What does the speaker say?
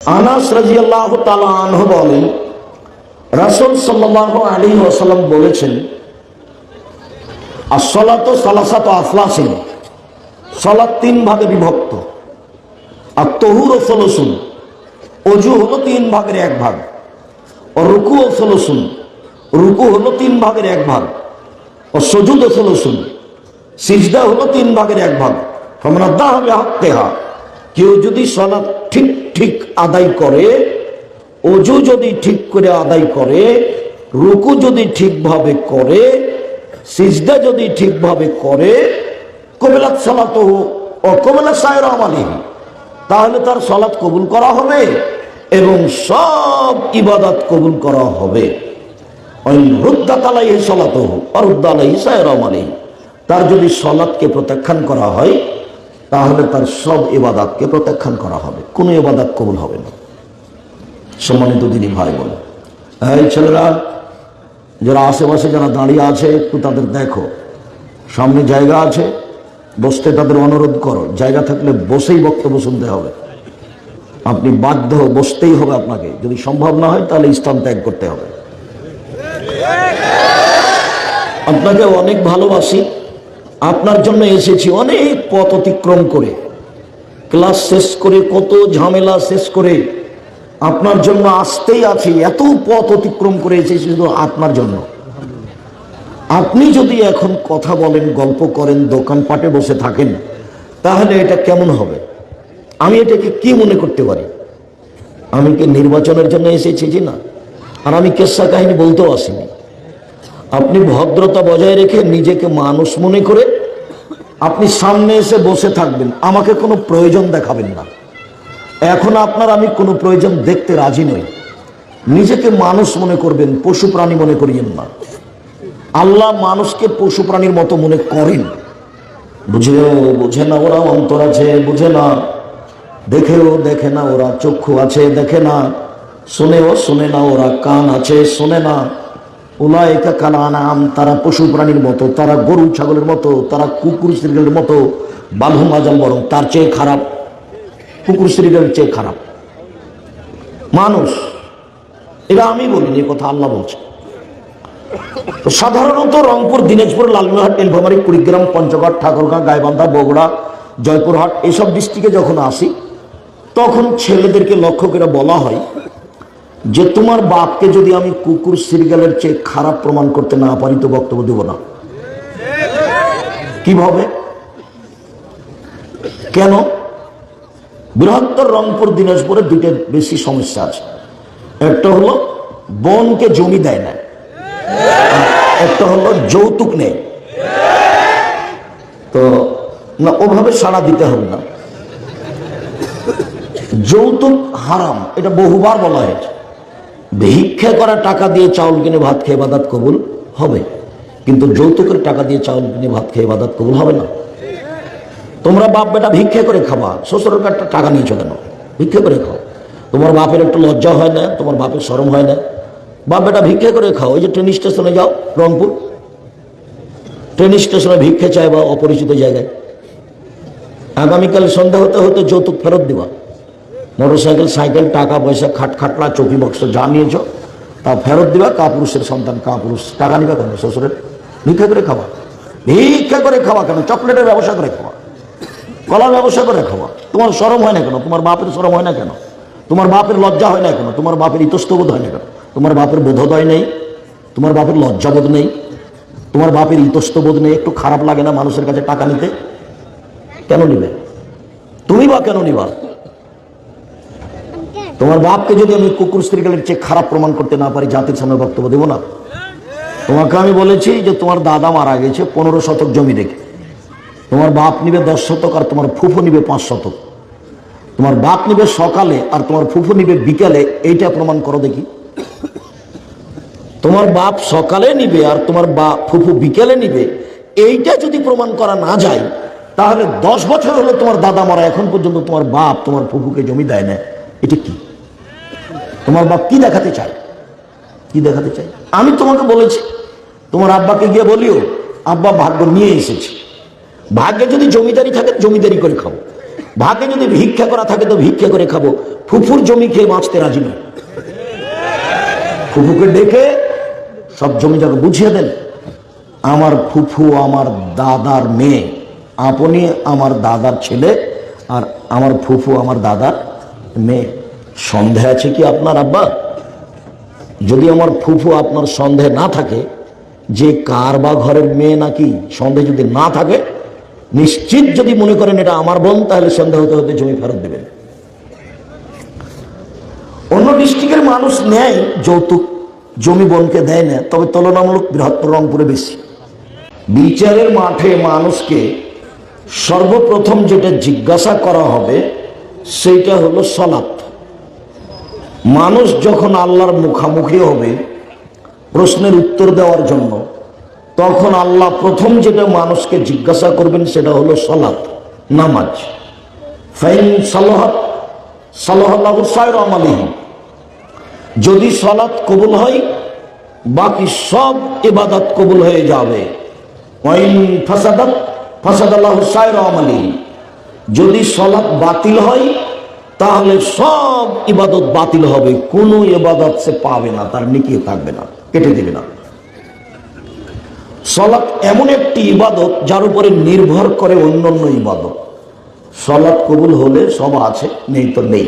আনাস রাদিয়াল্লাহু তাআলা আনহু বলেন, রাসূল সাল্লাল্লাহু আলাইহি ওয়াসাল্লাম বলেছেন, as-salatu salasatu aflasin, সালাত তিন ভাগে বিভক্ত। at-তুহুরু সুলুসুন, ওযু হলো তিন ভাগের এক ভাগ। রুকুউ সুলুসুন, রুকু হলো তিন ভাগের এক ভাগ। সুজুদ সুলুসুন, সিজদা হলো তিন ভাগের এক ভাগ। ফামান আদাহা বিহাক্কিহা, কেউ যদি সালাত ঠিক ঠিক আদায় করে, ওযু যদি ঠিক করে আদায় করে, রুকু যদি ঠিকভাবে করে, সিজদা যদি ঠিকভাবে করে, কবিলাত সালাতুহু ওয়া কবিলা সায়রা আমালিহি, তাহলে তার সালাত কবুল করা হবে এবং সব ইবাদত কবুল করা হবে। রুদ্দাত আলাইহি সালাতুহু ওয়া রুদ্দা আলাইহি সায়রা আমালিহি, তার যদি সালাতকে প্রত্যাখ্যান করা হয় তাহলে তার সব ইবাদতকে প্রত্যাখ্যান করা হবে, কোনো ইবাদত কবুল হবে না। সম্মানিত দিনী ভাই বোন, এই ছেলেরা যারা আশেপাশে যারা দাঁড়িয়ে আছে একটু তাদের দেখো, সামনে জায়গা আছে, বসতে তাদের অনুরোধ করো। জায়গা থাকলে বসেই বক্তব্য শুনতে হবে, আপনি বাধ্য বসতেই হবে আপনাকে। যদি সম্ভব না হয় তাহলে স্থান ত্যাগ করতে হবে। আপনাকে অনেক ভালোবাসি, আপনার জন্য এসেছি অনেক পথ অতিক্রম করে, ক্লাস শেষ করে, কত ঝামেলা শেষ করে আপনার জন্য আসতেই আছি। এত পথ অতিক্রম করে এসেছি শুধু আপনার জন্য। আপনি যদি এখন কথা বলেন, গল্প করেন, দোকানপাটে বসে থাকেন, তাহলে এটা কেমন হবে? আমি এটাকে কি মনে করতে পারি? আমি কি নির্বাচনের জন্য এসেছি? জি না। আর আমি কেসা কাহিনী বলতেও আসিনি। আপনি ভদ্রতা বজায় রেখে নিজেকে মানুষ মনে করে আপনি সামনে এসে বসে থাকবেন, আমাকে কোনো প্রয়োজন দেখাবেন না। এখন আপনার আমি কোনো প্রয়োজন দেখতে রাজি নই। নিজেকে মানুষ মনে করবেন, পশু প্রাণী মনে করিয়েন না। আল্লাহ মানুষকে পশু প্রাণীর মতো মনে করেন। বুঝে না ওরা, অন্তর আছে বুঝে না, দেখেও দেখে না ওরা, চক্ষু আছে দেখে না, শুনেও শুনে না ওরা, কান আছে শোনে না। উলাইকা কাল আনআম, তারা পশু প্রাণীর মতো, তারা গরু ছাগলের মতো, তারা কুকুর শ্রীগলের মতো। বালহুম আযাল, বরং তার চেয়ে খারাপ, কুকুর শ্রীগলের চেয়ে খারাপ মানুষ। এটা আমি বলিনি, কথা আল্লাহ বলছে। সাধারণত রংপুর, দিনাজপুর, লালমনিরহাট, নীলফামারী, কুড়িগ্রাম, পঞ্চগড়, ঠাকুরগাঁও, গাইবান্ধা, বগুড়া, জয়পুরহাট এইসব ডিস্ট্রিক্টে যখন আসি তখন ছেলেদেরকে লক্ষ্য করে বলা হয় যে তোমার বাপকে যদি আমি কুকুর শ্রীগালের চেয়ে খারাপ প্রমাণ করতে না পারি তো বক্তব্য দেব না। কিভাবে, কেন? বৃহত্তর রংপুর, দিনাজপুরে দুইটা বেশি সমস্যা আছে। একটা হলো বোনকে জমি দেয় না, একটা হলো যৌতুক নেই। তো না, ওভাবে সাড়া দিতে হবে না। যৌতুক হারাম, এটা বহুবার বলা হয়েছে। ভিক্ষা করা টাকা দিয়ে চাউল কিনে ভাত খেয়ে ইবাদত কবুল হবে, কিন্তু যৌতুকের টাকা দিয়ে চাউল কিনে ভাত খেয়ে ইবাদত কবুল হবে না। তোমরা বাপ বেটা ভিক্ষা করে খাবা, শ্বশুরের কাছে টাকা নিয়েছো কেন? ভিক্ষা করে খাও। তোমার বাপের একটু লজ্জা হয় না? তোমার বাপের শরম হয় না? বাপ বেটা ভিক্ষা করে খাও। ওই যে ট্রেন স্টেশনে যাও, রংপুর ট্রেন স্টেশনে ভিক্ষা চাইবা অপরিচিত জায়গায়, আগামীকাল সন্ধ্যা হতে হতে যৌতুক ফেরত দিবা। মোটরসাইকেল, সাইকেল, টাকা পয়সা, খাটখাটলা, চৌকি বক্স যা নিয়েছ তা ফেরত দিবা। কাপুরুষের সন্তান, কাপুরুষ, টাকা নিবা কেন? শ্বশুরের ভিক্ষা করে খাওয়া। ভিক্ষা করে খাওয়া কেন? চকলেটের ব্যবসা করে খাওয়া, কলার ব্যবসা করে খাওয়া। তোমার শরম হয় না কেন? তোমার বাপের শরম হয় না কেন? তোমার বাপের লজ্জা হয় না কেন? তোমার বাপের ইতস্তবোধ হয় না কেন? তোমার বাপের বোধোদয় নেই? তোমার বাপের লজ্জাবোধ নেই? তোমার বাপের ইতস্তবোধ নেই? একটু খারাপ লাগে না মানুষের কাছে টাকা নিতে? কেন নিবে? তুমি বা কেন নিবা? তোমার বাপকে যদি আমি কুকুর শ্রীগালের চেয়ে খারাপ প্রমাণ করতে না পারি, জাতির সামনে বক্তব্য দেবো না। তোমাকে আমি বলেছি যে তোমার দাদা মারা গেছে 15 শতক জমি রেখে, তোমার বাপ নিবে 10 শতক আর তোমার ফুফু নিবে 5 শতক। তোমার বাপ নিবে সকালে আর তোমার ফুফু নিবে বিকালে, এইটা প্রমাণ করো দেখি। তোমার বাপ সকালে নিবে আর তোমার ফুফু বিকেলে নিবে, এইটা যদি প্রমাণ করা না যায় তাহলে 10 বছর হলো তোমার দাদা মারা, এখন পর্যন্ত তোমার বাপ তোমার ফুফুকে জমি দেয় না। এটা কি? তোমার বাপ কি দেখাতে চায়? কি দেখাতে চায়? আমি তোমাকে বলেছি তোমার আব্বাকে গিয়ে বলিও, আব্বা ভাগ্য নিয়ে এসেছে, ভাগ্যে যদি জমিদারি থাকে জমিদারি করে খাও, ভাগে যদি ভিক্ষা করা থাকে তো ভিক্ষা করে খাবো, ফুফুর জমি খেয়ে বাঁচতে রাজি নয়। ফুফুকে ডেকে সব জমি জায়গা বুঝিয়ে দেন, আমার ফুফু আমার দাদার মেয়ে, আপনি আমার দাদার ছেলে, আর আমার ফুফু আমার দাদার মেয়ে। সন্দেহ আছে কি আপনার আব্বা? যদি আমার ফুফু আপনার সন্দেহ না থাকে যে কার বা ঘরের মেয়ে নাকি, সন্দেহ যদি না থাকে, নিশ্চিত যদি মনে করেন এটা আমার বোন, তাহলে সন্দেহ হতে হতে জমি ফেরত দেবেন। অন্য ডিস্ট্রিক্টের মানুষ নেয় যৌতুক, জমি বোনকে দেয় না, তবে তুলনামূলক বৃহত্তর রংপুরে বেশি। বিচারের মাঠে মানুষকে সর্বপ্রথম যেটা জিজ্ঞাসা করা হবে সেইটা হলো সলাত। মানুষ যখন আল্লাহর মুখামুখি হবে প্রশ্নের উত্তর দেওয়ার জন্য, তখন আল্লাহ প্রথম যেটা মানুষকে জিজ্ঞাসা করবেন সেটা হলো সলাত, নামাজ। ফাইন সালাহাত সালাহাল্লাহু সায়রা আমালিহি, যদি সলাত কবুল হয় বাকি সব ইবাদত কবুল হয়ে যাবে। ওয়াইন ফাসাদাত ফাসাদাল্লাহু সায়রা আমালিহি, যদি সলাত বাতিল হয় তাহলে সব ইবাদত বাতিল হবে, কোনো ইবাদত সে পাবে না, তার নেকি থাকবে না, কেটে দেবে না। সলাত এমন একটি ইবাদত যার উপরে নির্ভর করে অন্যান্য ইবাদত। সলাত কবুল হলে সব আছে, নেই তো নেই।